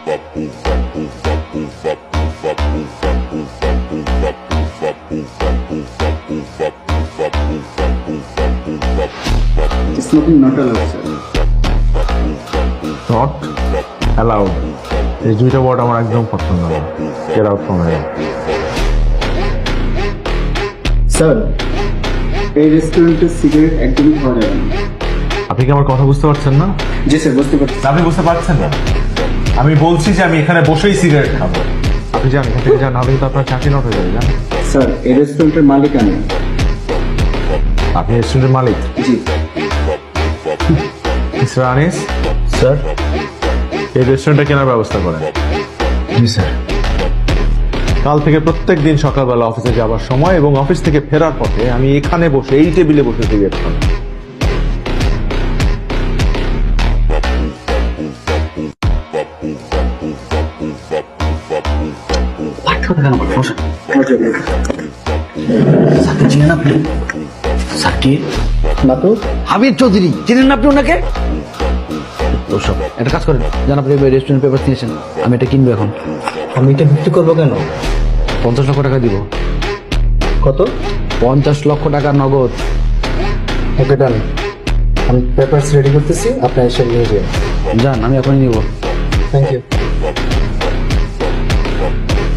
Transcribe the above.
Smoking not allowed, sir. Not allowed, এই দুইটা word আমার একদম পছন্দ না। Get out from here. Sir, এই রেস্টুরেন্টে সিগারেট একদমই খাওয়া যাবে না। আপনি কি আমার কথা বুঝতে পারছেন না? জি স্যার, বুঝতে পারছি। আপনি বুঝতে পারছেন না? আমি বলছি যে আমি এখানে বসেই সিগারেট খাবো। আপনি যান, এখান থেকে যান, নাহলে কিন্তু আপনার চাকরি নট হয়ে যাবে। যান। স্যার, এই রেস্টুরেন্টের মালিক আমি। আপনি রেস্টুরেন্টের মালিক? জি। Mister Anis sir. এই রেস্টুরেন্টটা কেনার ব্যবস্থা করেন। জি স্যার। কাল থেকে প্রত্যেক দিন সকালবেলা অফিসে যাওয়ার সময় এবং অফিস থেকে ফেরার পথে আমি এখানে বসে এই টেবিলে বসে সিগারেট খাবো। স্যারকে চিনেন আপনি? স্যারকে না তো। হাবিব চৌধুরী চিনেন না আপনি ওনাকে? ওসব একটা কাজ করেন, জান আপনি রেস্টুরেন্ট পেপার নিয়েছেন, আমি এটা কিনবো এখন। আমি এটা বিক্রি করবো কেন? 50 লক্ষ টাকা দিব। কত? 50 লক্ষ টাকা নগদ। ওকে, ডান। আমি পেপারস রেডি করতেছি, আপনি এসে নিয়ে যান। যান, আমি এখনই নিব। Thank you.